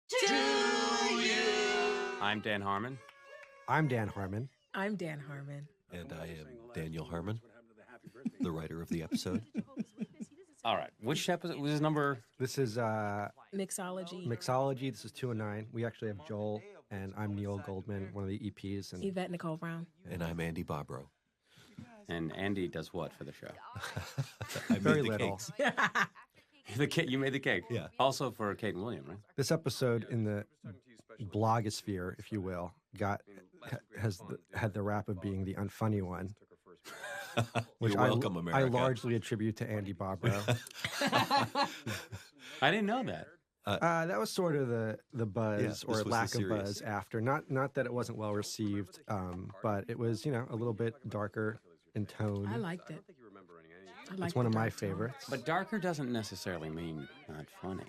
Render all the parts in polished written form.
to you. I'm Dan Harmon. I'm Dan Harmon. I'm Dan Harmon. And I am Daniel Harmon, the writer of the episode. All right. Which episode was this number? This is Mixology. Mixology. This is 209. We actually have Joel, and I'm Neil Goldman, one of the EPs. And Yvette Nicole Brown. And I'm Andy Bobrow. And Andy does what for the show? I Very made the little. cakes. The cake. You made the cake. Yeah. Also for Kate and William, right? This episode in the blogosphere, if you will, had the rap of being the unfunny one. Which You're welcome, I America. largely attribute to Andy Bobrow. I didn't know that. That was sort of the buzz Yeah, this or was the lack of serious. buzz after. Not that it wasn't well received, but it was, a little bit darker in tone. I liked it. It's one of my favorites. But darker doesn't necessarily mean not funny,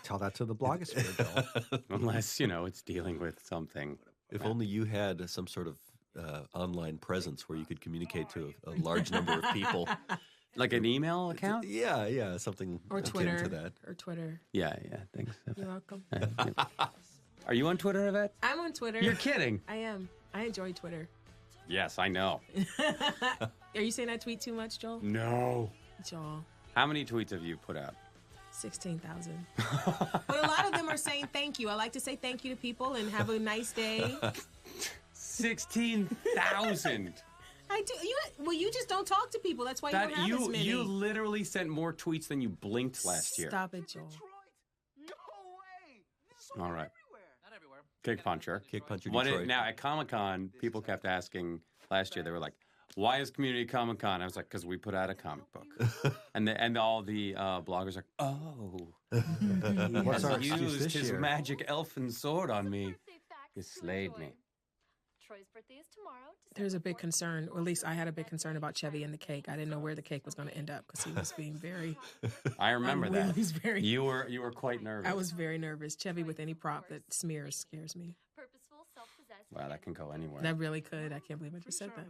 Tell that to the blogosphere, Joel. unless it's dealing with something. If only you had some sort of online presence where you could communicate to a large number of people. Like an email account? Yeah, something Or akin Twitter. to that. Or Twitter. Yeah, thanks. You're welcome. Are you on Twitter, Yvette? I'm on Twitter. You're kidding. I am. I enjoy Twitter. Yes, I know. Are you saying I tweet too much, Joel? No. Joel. How many tweets have you put out? 16,000. But a lot of them are saying thank you. I like to say thank you to people and have a nice day. 16,000. I do. You just don't talk to people. That's why you don't have as many. You literally sent more tweets than you blinked last year. Stop it, Joel. No way. This is so All right. everywhere. Not everywhere. Kick Puncher. Kick Puncher Detroit. Now, at Comic-Con, people kept asking last year, they were like, why is Community Comic-Con? I was like, because we put out a comic book. and all the bloggers are like, oh. What's our He excuse used this his year? magic elfin sword on me. You slayed me. Troy's birthday is tomorrow. There's a big concern, or at least I had a big concern about Chevy and the cake. I didn't know where the cake was going to end up because he was being very. I remember that. He was very. You were quite nervous. I was very nervous. Chevy with any prop that smears scares me. Purposeful, self-possessed. Wow, that can go anywhere. That really could. I can't believe I just said that.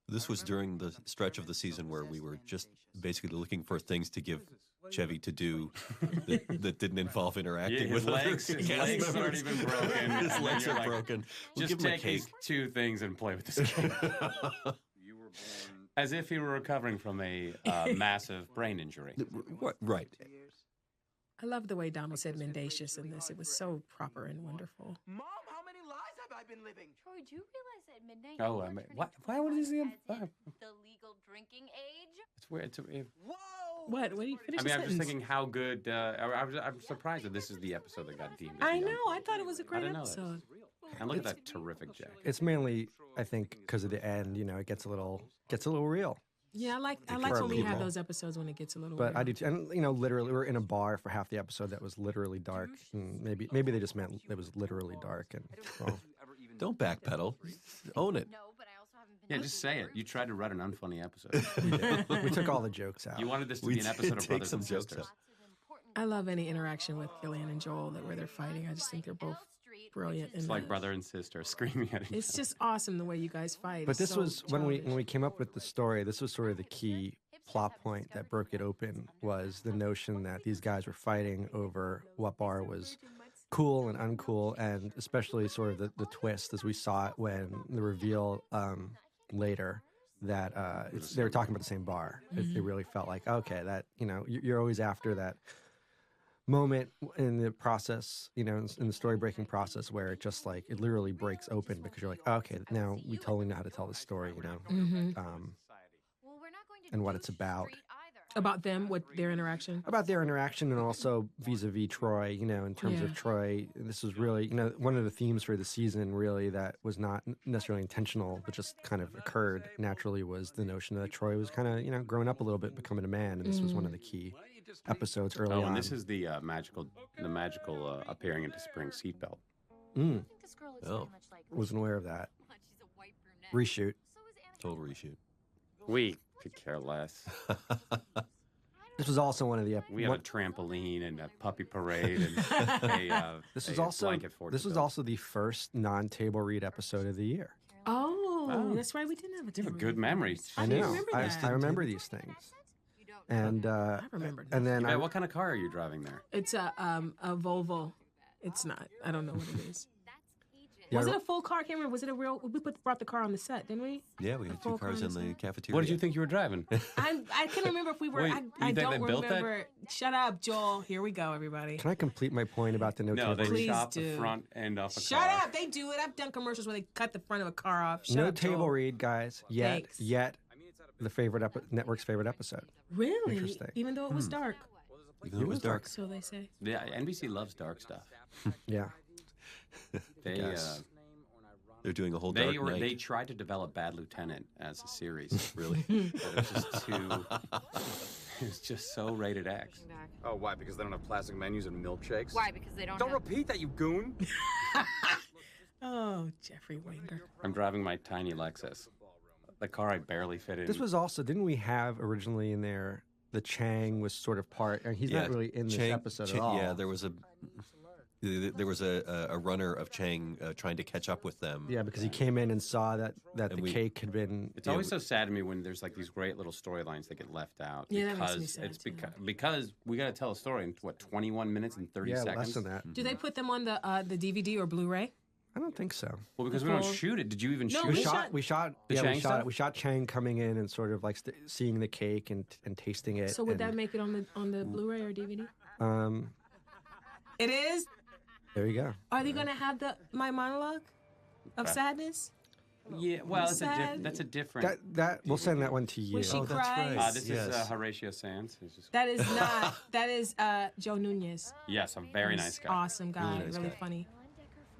This was during the stretch of the season where we were just basically looking for things to give Chevy to do that didn't involve interacting his with legs, other his cast legs have members. already been broken. His legs You're are like, broken. We'll Just give him a take these cake. two things and play with this cake. As if he were recovering from a massive brain injury. Right. I love the way Donald said mendacious in this. It was so proper and wonderful. Mom, how many lives have I been living? Troy, do you realize at midnight? Oh, you are I mean, turning why would he 21 say as in I'm the legal drinking age? It's weird. Whoa! What? What do you finish? I mean, I'm just thinking how good. I'm surprised that this is the episode that got deemed. As I the know. I thought it was a great didn't know that. episode. And look at that terrific jacket. It's mainly, I think, because of the end. It gets a little real. Yeah, I like For when we have people. those episodes when it gets a little. But weird. I do, too. And literally, we were in a bar for half the episode that was literally dark. And maybe they just meant it was literally dark. And well, Don't backpedal. Own it. No, but I also haven't been. Yeah, just say it. You tried to write an unfunny episode. we took all the jokes out. You wanted this to We be an episode did of take Brothers some and jokes Sisters. out. I love any interaction with Gillian and Joel where they're fighting. I just think they're both brilliant. It's like brother and sister screaming at each other. It's just awesome the way you guys fight. But It's this so was when we childish. came up with the story. This was sort of the key plot point that broke it open, was the notion that these guys were fighting over what bar was cool and uncool, and especially sort of the twist as we saw it when the reveal later that they were talking about the same bar. It really felt like, okay, that you're always after that moment in the process, in the story breaking process where it just like it literally breaks open because you're like, okay, now we totally know how to tell the story, and what it's about. About them, what their interaction. About their interaction and also vis-a-vis Troy, in terms of Yeah. Troy. This was really, one of the themes for the season really that was not necessarily intentional, but just kind of occurred naturally was the notion that Troy was kind of, growing up a little bit, becoming a man. And this was one of the key episodes early Oh, on. and this is the magical appearing into spring seatbelt. Oh. Wasn't aware of that. Reshoot. Total reshoot. We could care less. This was also one of the We had a trampoline and a puppy parade and This a was also blanket fort this to was build. also the first non-table read episode of the year. Oh, that's right. We didn't have a You have a table good read. memory. I didn't know. remember I, that. I remember these things. And I remember and then What kind of car are you driving there? It's a Volvo. It's not. I don't know what it is. Yeah, Was it a full car? I can't remember. Was it a real? We brought the car on the set, didn't we? Yeah, we had two full cars in the concept? cafeteria. What did you think you were driving? I can't remember if we were. Wait, I you think don't they built that? remember. Shut up, Joel. Here we go, everybody. Can I complete my point about the no No, table they read? Please chopped the do. front end off a Shut car. up. They do it. I've done commercials where they cut the front of a car off. Shut No up, table Joel. read, guys. Yet the network's favorite episode. Really? Interesting. Even though it was dark. Even though it was dark. So they say. Yeah, NBC loves dark stuff. Yeah. They Yes. They're doing a whole dark night. they tried to develop Bad Lieutenant as a series. Really? But it's just too. It's just so rated X. Oh, why? Because they don't have plastic menus and milkshakes? Why? Because they don't. Don't have... repeat that, you goon! Oh, Jeffrey Winger. I'm driving my tiny Lexus. The car I barely fit in. This was also, didn't we have originally in there, the Chang was sort of part, and he's not really in this episode at all. Yeah, there was a runner of Chang trying to catch up with them. Yeah, because he came in and saw that the cake had been. It's always so sad to me when there's like these great little storylines that get left out. Yeah, that because makes me sad, it's too. because we got to tell a story in what 21 minutes and 30 seconds. less than that. Do they put them on the DVD or Blu-ray? I don't think so. Well, because we don't shoot it. Did you even No, shoot we it? shot- We shot Chang we shot Chang coming in and sort of like seeing the cake and tasting it. So would that and, make it on the Blu-ray or DVD? um It is. there you go. Are they gonna have my monologue of sadness? Yeah, well, Sad. that's a different. That we'll send that one to you. When she Oh, that's cries. right. This Yes. is Horatio Sands. He's just, That is not. That is Joe Nunez. yes, a very nice guy. Awesome guy. Really nice Really guy. funny.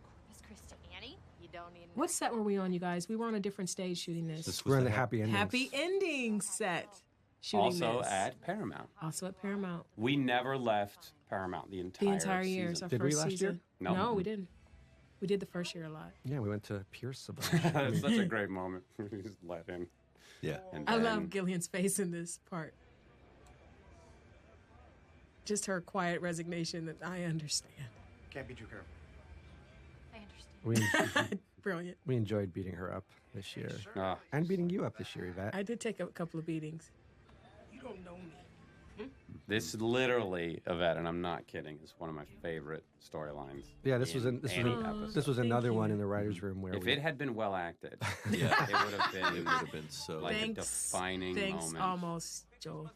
Corpus Christi. Annie, you don't need. What set were we on, you guys? We were on a different stage shooting this. This was We're in the the happy ending. Happy ending set. Shooting Also this. at Paramount. Also at Paramount. We never left Paramount the entire year. It's season. our Did we first last season. year? No. we didn't. We did the first year a lot. Yeah, we went to Pierce a bunch. That's such a great moment. We just let in. Yeah. And I then- love Gillian's face in this part. Just her quiet resignation that I understand. Can't be too careful. I understand. we Brilliant. we enjoyed beating her up this year, Ah, and beating you up this year, Yvette. I did take a couple of beatings. You don't know me. this literally, Yvette, and I'm not kidding, is one of my favorite storylines. Yeah, this was in any episode. this was Thank another one you. in the writers' room where If we. it had been well acted, Yeah. it would have been It would have been so. like a Thanks. defining Thanks, moment. almost, Joel.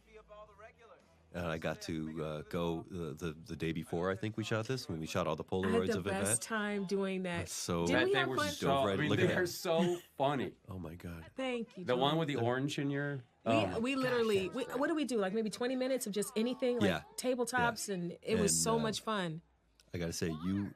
And I got to go the day before. I think we shot this when we shot all the I had Polaroids the of best Yvette. time doing that. So Did That we they have were fun? so. Dove right- I mean, look at they're that. so funny. oh my god. Thank you. The Joel. one with the orange in your. We, Oh my we literally, what do we do? Like maybe 20 minutes of just anything, like Yeah. tabletops, and it was And, so much fun. I got to say, you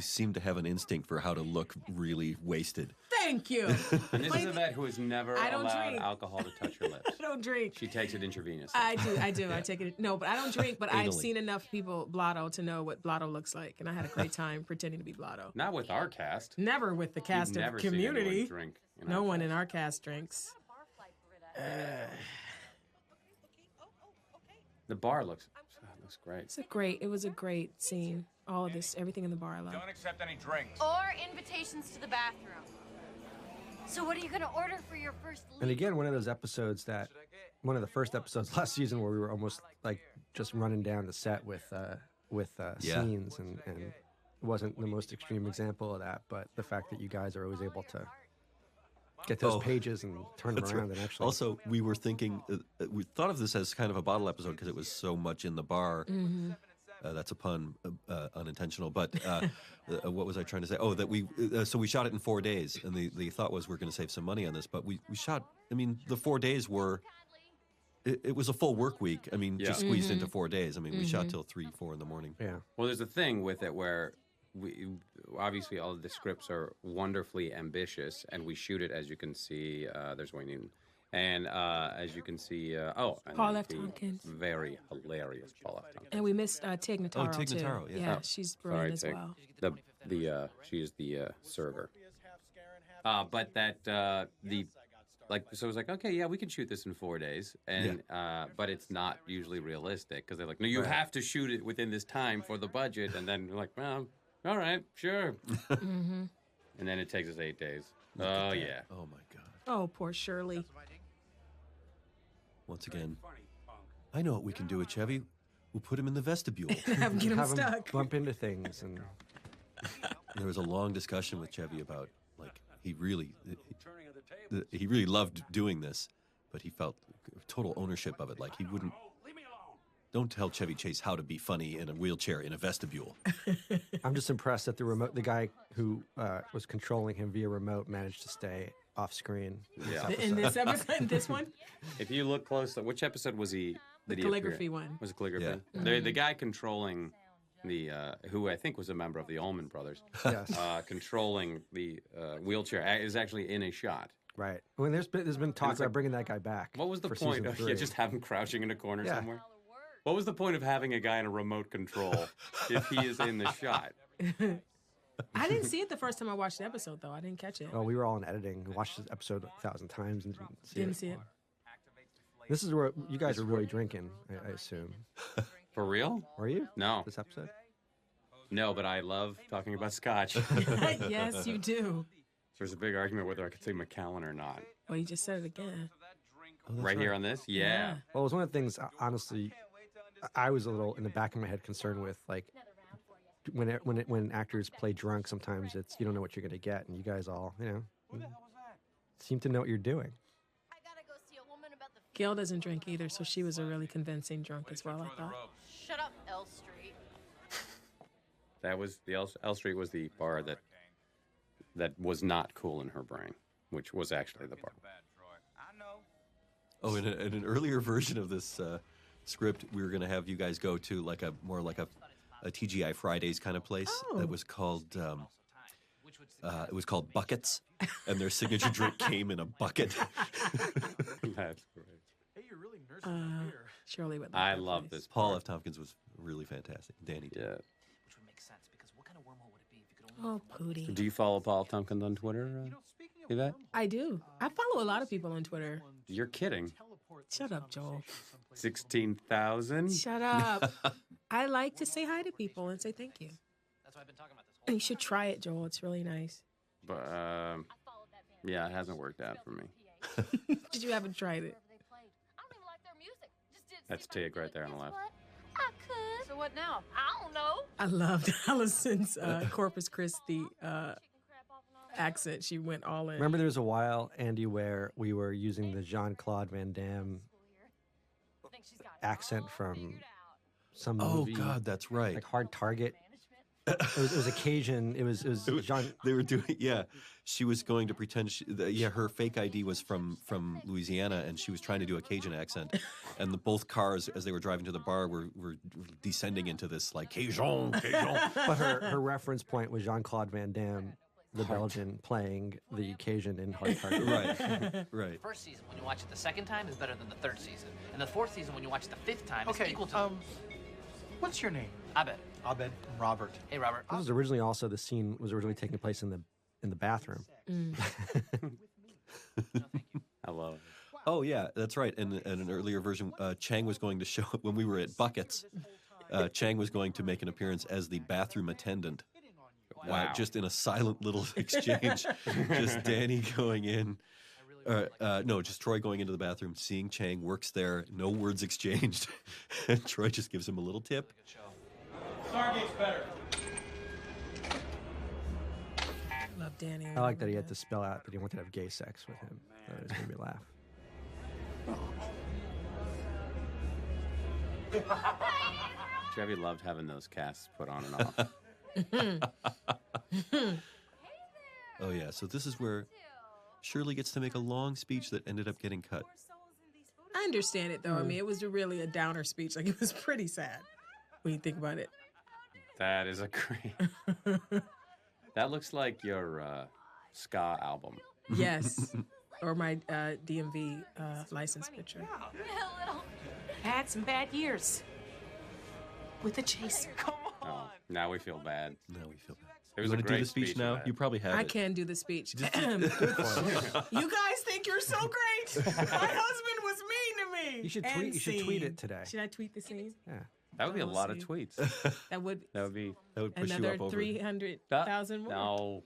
seem to have an instinct for how to look really wasted. Thank you. And this is Yvette who has never I don't allowed drink. alcohol to touch her lips. I don't drink. She takes it intravenously. I do. I take it. No, but I don't drink. But I've Anally. seen enough people blotto to know what blotto looks like, and I had a great time pretending to be blotto. Not with our cast. Never with the You've cast never of seen anyone Community. drink in No our one cast. in our cast drinks. The bar looks great. It was a great scene. All of this, everything in the bar I love. Don't accept any drinks. Or invitations to the bathroom. So what are you gonna order for your first? And again, one of those episodes one of the first episodes last season where we were almost like just running down the set with Yeah. scenes, and it wasn't the most extreme example of that, but the fact that you guys are always able to get those Oh, pages and turn them That's around right. and actually. Also, we were thinking, we thought of this as kind of a bottle episode because it was so much in the bar. That's a pun, unintentional. But what was I trying to say? Oh, that so we shot it in 4 days, and the thought was we're going to save some money on this. But we shot. I mean, the 4 days were. It was a full work week. I mean, just squeezed into 4 days. I mean, we shot till 3, 4 in the morning. yeah. Well, there's a thing with it where we obviously all of the scripts are wonderfully ambitious, and we shoot it as you can see. There's Wayne Newton, and as you can see, and Paul F. the Tompkins. very hilarious Paul F. Tompkins. And we missed Tig Notaro Tig too. Notaro, yeah. Yeah, Oh, she's brilliant Sorry, as Tig. well. She is the server. But that so it was like, okay, yeah, we can shoot this in 4 days, and but it's not usually realistic because they're like, no, you have to shoot it within this time for the budget, and then we're like, well, all right, sure, and then it takes us 8 days. Oh yeah, Oh my God! Oh, poor Shirley. Once again, I know what we can do with Chevy. We'll put him in the vestibule. Have get him Have 'em stuck. bump into things, and There was a long discussion with Chevy about like he really loved doing this, but he felt total ownership of it. Like he wouldn't. Don't tell Chevy Chase how to be funny in a wheelchair in a vestibule. I'm just impressed that the guy who was controlling him via remote managed to stay off screen. Yeah. In this episode, in this one, If you look close, which episode was he? the did he appear calligraphy in? one. Was it calligraphy? Yeah. The guy controlling the who I think was a member of the Allman Brothers, Yes, controlling the wheelchair is actually in a shot. right. I mean, there's been talk it's about like- bringing that guy back. What was the for point season of 3. just have him crouching in a corner Yeah. somewhere? What was the point of having a guy in a remote control if he is in the shot? I didn't see it the first time I watched the episode, though. I didn't catch it. Well, we were all in editing. We watched this episode 1,000 times and Didn't see it. This is where you guys are really drinking, I assume. For real? Are you? No. This episode? No, but I love talking about scotch. Yes, you do. There's a big argument whether I could say Macallan or not. Well, you just said it again. Oh, that's Right here on this? Yeah. Well, it was one of the things, honestly, I was a little in the back of my head concerned with, like, when actors play drunk, sometimes it's you don't know what you're going to get, and you guys all, seem to know what you're doing. I gotta go see a woman about the. Gail doesn't drink either, so she was a really convincing drunk as well, I thought. Shut up, L Street. That was the L Street was the bar that was not cool in her brain, which was actually the bar. Oh, in an earlier version of this script, we were going to have you guys go to like a TGI Fridays kind of place that was called it was called Buckets, and their signature drink came in a bucket. That's great. Shirley would. I like that love place. this. Paul part. F. Tompkins was really fantastic. Danny did. Yeah. Which would make sense because what kind of wormhole would it be if you could only. Oh, Pootie. Do you follow Paul Tompkins on Twitter? Yvette? I do. I follow a lot of people on Twitter. You're kidding. Shut up, Joel. 16,000? Shut up. I like to say hi to people and say thank you. That's what I've been talking about this whole And you should try it, Joel. It's really nice. But yeah, it hasn't worked out for me. Did you haven't tried it? That's Tig right there on the left. I could. So what now? I don't know. I loved Allison's Corpus Christi accent. She went all in. Remember, there was a while, Andy, where we were using the Jean-Claude Van Damme accent from some Oh movie, God, that's right. like Hard Target. It was occasion. It was Jean. They were doing, yeah. She was going to pretend, her fake ID was from Louisiana, and she was trying to do a Cajun accent. And both cars, as they were driving to the bar, were descending into this like Cajun. But her reference point was Jean-Claude Van Damme, the Belgian, playing the Cajun in Hard Target. Right. The first season, when you watch it the second time, is better than the third season. And the fourth season, when you watch it the fifth time, is Okay, equal to. what's your name? Abed. Abed. Robert. Hey, Robert. This was originally also the scene was originally taking place in the bathroom. I love it. Oh yeah, that's right. In an earlier version, Chang was going to show when we were at Buckets. Chang was going to make an appearance as the bathroom attendant. Wow. Just in a silent little exchange, just Danny going in. No, just Troy going into the bathroom, seeing Chang works there, no words exchanged, and Troy just gives him a little tip. Stargate's better. Love Danny. I like that he had to spell out that he wanted to have gay sex with him. That was made me laugh. Chevy loved having those casts put on and off. Oh yeah, so this is where Shirley gets to make a long speech that ended up getting cut. I understand it though. I mean, it was really a downer speech. Like it was pretty sad when you think about it. That is a great. That looks like your ska album. Yes. Or my DMV license picture. Had some bad years with the chaser. Oh, now we feel bad. Now we feel bad. It was You a want to great do the speech now? Yvette. You probably have I it. can do the speech. You guys think you're so great. My husband was mean to me. You should And tweet. You should tweet scene. it today. Should I tweet the scene? Yeah. That would be a We'll lot of see. tweets. That would That would push you another up over. 300,000 more. No.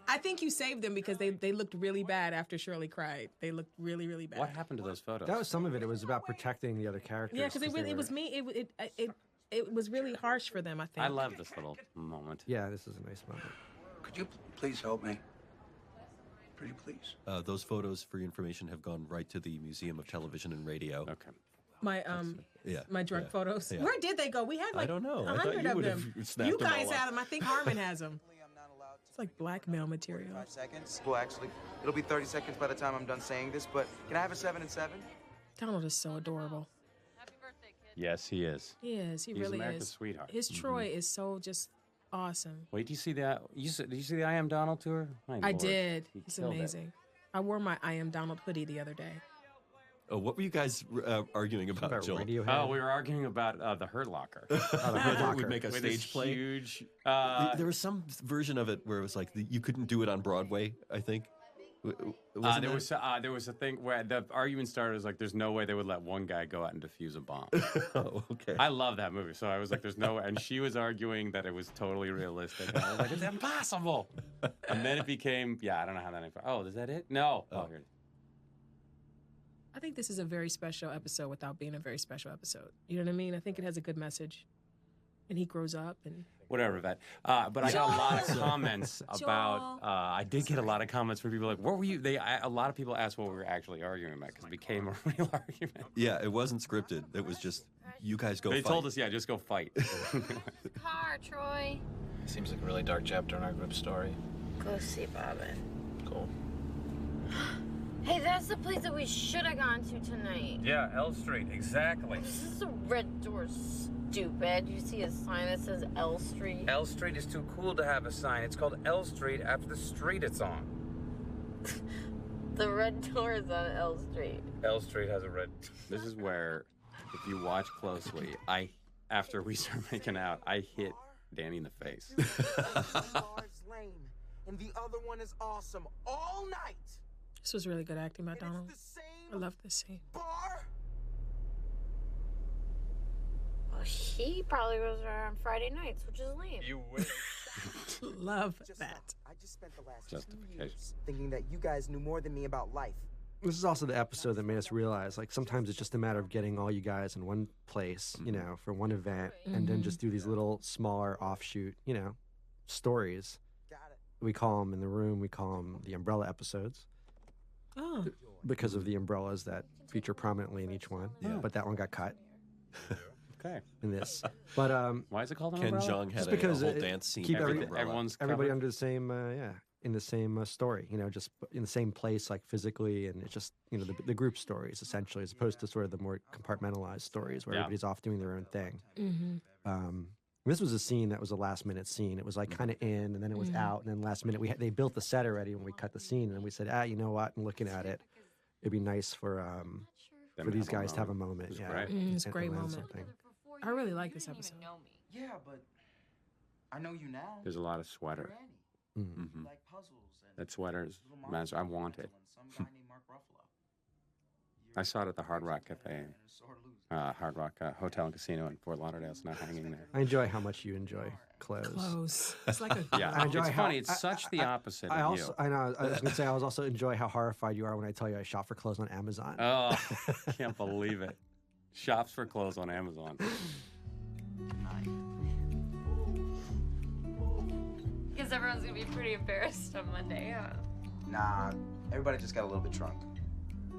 I think you saved them because they looked really bad after Shirley cried. They looked really, really bad. What happened to those photos? That was some of it. It was about protecting the other characters. Yeah, because it was me. It was really harsh for them, I think. I love this little moment. Yeah, this is a nice moment. Could you please help me? Pretty please. Those photos, for your information, have gone right to the Museum of Television and Radio. Okay. My my drug photos. Yeah. Where did they go? We had like I don't know. 100 of them. You guys had them. I think Harmon has them. It's like blackmail material. 5 seconds. Well, actually, it'll be 30 seconds by the time I'm done saying this. But can I have a 7 and 7? Donald is so adorable. Yes, he is. He is. He He's really America's is. sweetheart. His Troy is so just awesome. Wait, do you see that? Did you see the I Am Donald tour? I did. It's killed it. amazing. I wore my I Am Donald hoodie the other day. Oh, what were you guys arguing about, Joel? Radiohead. Oh, we were arguing about the Hurt Locker. The Hurt Locker. Would make a With this stage play. Huge. There was some version of it where it was like you couldn't do it on Broadway. I think. There was a thing where the argument started was like, there's no way they would let one guy go out and defuse a bomb. Oh, okay. I love that movie, so I was like, there's no way. And she was arguing that it was totally realistic. And I was like, it's impossible. And then it became, I don't know how that. Oh, is that it? No. Oh, here it is. I think this is a very special episode without being a very special episode. You know what I mean? I think it has a good message. And he grows up and... Whatever, Vet. But I got a lot of comments about... I did get a lot of comments from people like, what were you... a lot of people asked what we were actually arguing about because it became a real argument. Yeah, it wasn't scripted. It was just, you guys go They fight. told us, just go fight. Car, Troy. Seems like a really dark chapter in our group story. Go see Bobbin. Cool. Hey, that's the place that we should have gone to tonight. Yeah, L Street, exactly. This is a red door, stupid. You see a sign that says L Street? L Street is too cool to have a sign. It's called L Street after the street it's on. The red door is on L Street. L Street has a red... This is where, if you watch closely, after we start making out, I hit Danny in the face. And the other one is awesome all night. This was really good acting by Donald. I love this scene. Bar? Well, he probably goes there on Friday nights, which is lame. You will. Love that. I just spent the last Justification. 2 years thinking that you guys knew more than me about life. This is also the episode that made us realize, like, sometimes it's just a matter of getting all you guys in one place, you know, for one event, and then just do these little smaller offshoot, stories. Got it. We call them in the room, we call them the umbrella episodes. Oh. Because of the umbrellas that feature prominently in each one. Yeah. But that one got cut Okay. in this. But Why is it called an Ken umbrella? Jeong had Just a because whole it- dance scene. keep with every- the umbrella. Everyone's everybody covered? under the same, in the same story, just in the same place, like physically, and it's just, the group stories, essentially, as opposed to sort of the more compartmentalized stories where everybody's off doing their own thing. This was a scene that was a last-minute scene. It was like kind of in, and then it was out, and then last minute, they built the set already when we cut the scene, and we said, you know what, and looking at it, it'd be nice for these guys to have a moment. It's Yeah, great. It's a and great learn moment. something. I really like this episode. Yeah, but I know you now. There's a lot of sweater. You're Annie. Mhm. You like puzzles and That sweater's, little man, monsters I in the want it. middle and some guy named Mark Ruffalo. I saw it at the Hard Rock Cafe, And a sore loser. Hard Rock Hotel and Casino in Fort Lauderdale. It's now hanging there. I enjoy how much you enjoy clothes. Close. It's like a... Yeah, I enjoy it's how- funny. It's such the opposite I of also, you. I know. I was gonna say, I was also enjoy how horrified you are when I tell you I shop for clothes on Amazon. Oh, can't believe it. Shops for clothes on Amazon. Because everyone's gonna be pretty embarrassed on Monday, huh? Nah, everybody just got a little bit drunk.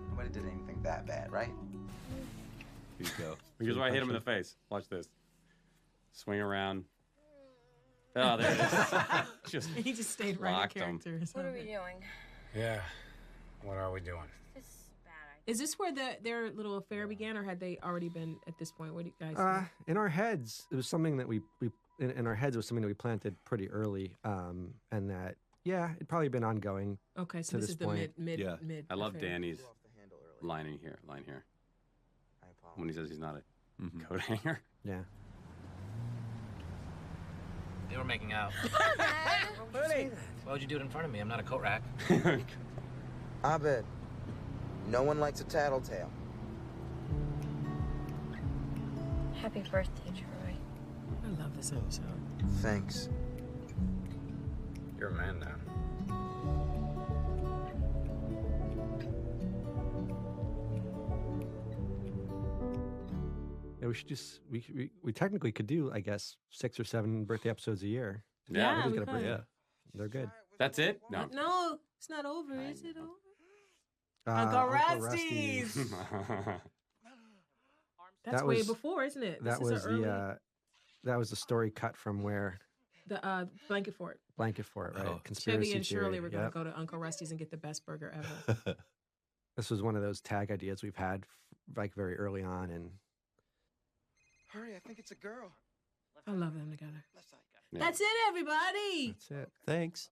Nobody did anything that bad, right? Here you go. Here's why I hit him in the face. Watch this. Swing around. Oh, there it is. Just He just stayed right in locked him. character. What are we doing? Yeah. What are we doing? This is bad idea. Is this where their little affair began, or had they already been at this point? What do you guys think? In our heads, it was something that we in our heads it was something that we planted pretty early, and that it'd probably been ongoing. Okay, so to this this is the point, mid. yeah. I love affair. Danny's Off the handle early. line here. I apologize. When he says he's not a Mhm. coat hanger. Yeah. They were making out. Why would you do it in front of me? I'm not a coat rack. Abed, no one likes a tattletale. Happy birthday, Troy. I love this episode. Thanks. You're a man now. we should just we technically could do, I guess, 6 or 7 birthday episodes a year. Yeah, Nobody's we got a birthday. could. Yeah, they're good. That's it? No. No, it's not over. Is it over? Uncle Rusty's. That's That way was- before, isn't it? That This is was an early, that was the story cut from where the blanket fort. Blanket Fort, right? Oh. Conspiracy Chevy and theory. Shirley were going to Yep. go to Uncle Rusty's and get the best burger ever. This was one of those tag ideas we've had like very early on, and Hurry, I think it's a girl. I love them together. Left side. Yeah. That's it, everybody. that's it. Thanks.